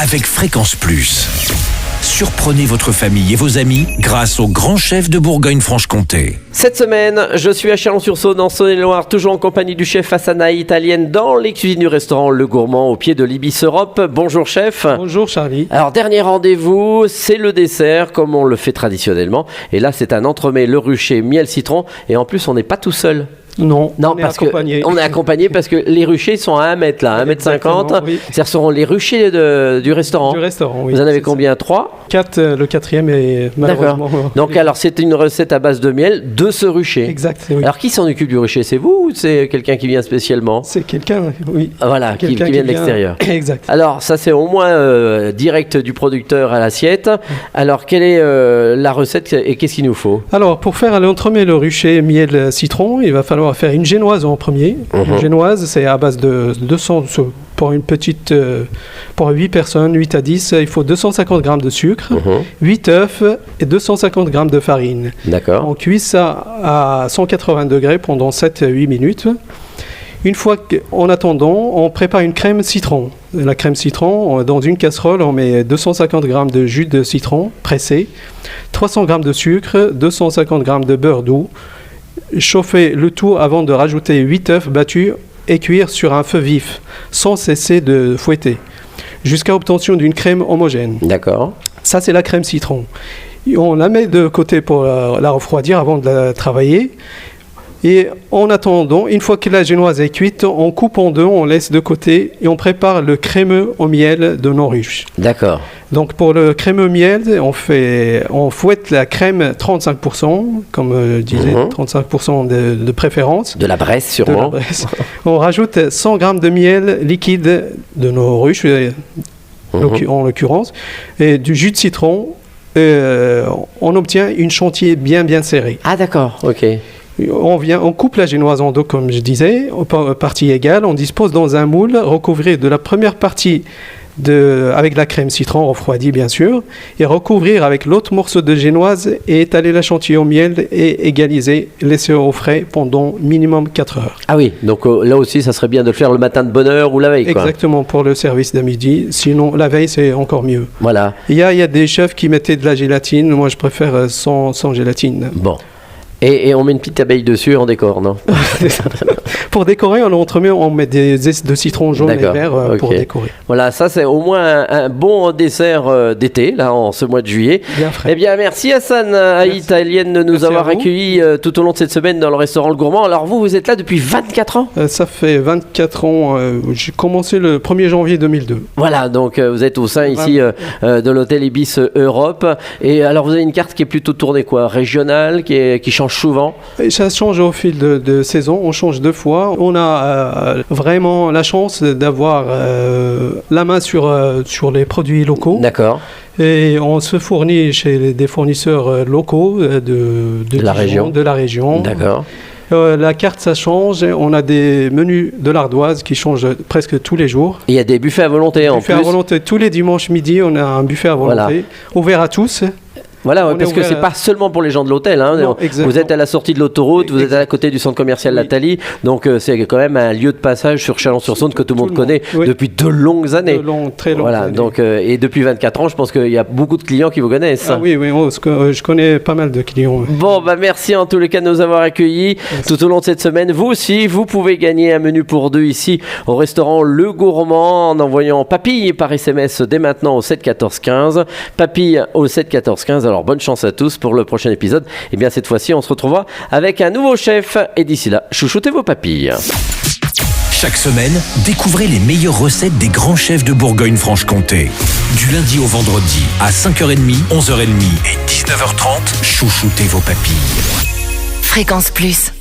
avec Fréquence Plus. Surprenez votre famille et vos amis grâce au grand chef de Bourgogne-Franche-Comté. Cette semaine, je suis à Chalon-sur-Saône, en Saône-et-Loire, toujours en compagnie du chef Hassana italienne dans les cuisines du restaurant Le Gourmand au pied de l'Ibis Europe. Bonjour chef. Bonjour Charlie. Alors dernier rendez-vous, c'est le dessert comme on le fait traditionnellement. Et là c'est un entremets, le rucher, miel, citron. Et en plus on n'est pas tout seul. Non, Non, on est parce accompagné. on est accompagné parce que les ruchers sont à 1 mètre là, 1,50 m. Exactement, oui. Ce seront les ruchers du restaurant. Du restaurant, oui. Vous en avez combien? 3? 4, le quatrième est malheureusement... D'accord. Donc alors c'est une recette à base de miel de ce rucher. Exact, oui. Alors qui s'en occupe du rucher? C'est vous ou c'est quelqu'un qui vient spécialement? C'est quelqu'un, oui. Voilà, qui Quelqu'un vient de l'extérieur. Exact. Alors ça c'est au moins direct du producteur à l'assiette. Alors quelle est la recette et qu'est-ce qu'il nous faut? Alors, pour faire l'entremets, le rucher, miel, citron, il va falloir faire une génoise en premier. Une génoise, c'est à base de 200... Pour une petite... pour 8 personnes, 8 à 10, il faut 250 g de sucre, 8 œufs et 250 g de farine. D'accord. On cuit ça à 180 degrés pendant 7-8 minutes. Une fois qu'en attendant, on prépare une crème citron. La crème citron, dans une casserole, on met 250 g de jus de citron pressé, 300 g de sucre, 250 g de beurre doux. Chauffer le tout avant de rajouter 8 œufs battus et cuire sur un feu vif, sans cesser de fouetter, jusqu'à obtention d'une crème homogène. D'accord. Ça, c'est la crème citron. On la met de côté pour la refroidir avant de la travailler. Et en attendant, une fois que la génoise est cuite, on coupe en deux, on laisse de côté et on prépare le crémeux au miel de nos ruches. D'accord. Donc pour le crémeux miel, on fouette la crème 35%, comme je disais, 35% de préférence. De la Bresse De la sûrement. Bresse. On rajoute 100 g de miel liquide de nos ruches, en l'occurrence, et du jus de citron. On obtient une chantilly bien serrée. Ah d'accord, ok. On coupe la génoise en deux, comme je disais, en parties égales. On dispose dans un moule, recouvrir de la première partie avec la crème citron refroidie, bien sûr, et recouvrir avec l'autre morceau de génoise et étaler la chantilly au miel et égaliser, laisser au frais pendant minimum 4 heures. Ah oui, donc là aussi ça serait bien de le faire le matin de bonne heure ou la veille, quoi. Exactement, pour le service de midi. Sinon, la veille, c'est encore mieux. Voilà. Il y a des chefs qui mettaient de la gélatine. Moi, je préfère sans gélatine. Bon. Et on met une petite abeille dessus en décor, non? Pour décorer, on met des œufs de citron jaune et vert pour décorer. Voilà, ça c'est au moins un bon dessert d'été, là, en ce mois de juillet. Bien frais. Eh bien, merci Hassana italienne de nous avoir accueillis tout au long de cette semaine dans le restaurant Le Gourmand. Alors vous êtes là depuis 24 ans? Ça fait 24 ans. J'ai commencé le 1er janvier 2002. Voilà, donc vous êtes au sein ici de l'hôtel Ibis Europe. Et alors vous avez une carte qui est plutôt tournée quoi? Régionale, qui change souvent? Et ça change au fil de saison. On change 2 fois. On a vraiment la chance d'avoir la main sur les produits locaux. D'accord. Et on se fournit chez des fournisseurs locaux de la région. De la région. D'accord. La carte, ça change. On a des menus de l'ardoise qui changent presque tous les jours. Et il y a des buffets à volonté en plus. Buffet à volonté. Tous les dimanches midi, on a un buffet à volonté, ouvert à tous. Voilà, parce que c'est pas seulement pour les gens de l'hôtel. Hein. Non, vous êtes à la sortie de l'autoroute, vous êtes à côté du centre commercial Lathalie, donc c'est quand même un lieu de passage sur Chalon-sur-Saône que tout le monde connaît depuis de longues années. Très longues années. Donc, et depuis 24 ans, je pense qu'il y a beaucoup de clients qui vous connaissent. Ah oui, je connais pas mal de clients. Bon, merci en tous les cas de nous avoir accueillis tout au long de cette semaine. Vous aussi, vous pouvez gagner un menu pour 2 ici au restaurant Le Gourmand en envoyant Papille par SMS dès maintenant au 7 14 15. Papille au 7 14 15. Alors bonne chance à tous pour le prochain épisode. Et bien cette fois-ci, on se retrouvera avec un nouveau chef. Et d'ici là, chouchoutez vos papilles. Chaque semaine, découvrez les meilleures recettes des grands chefs de Bourgogne-Franche-Comté. Du lundi au vendredi, à 5h30, 11h30 et 19h30, chouchoutez vos papilles. Fréquence Plus.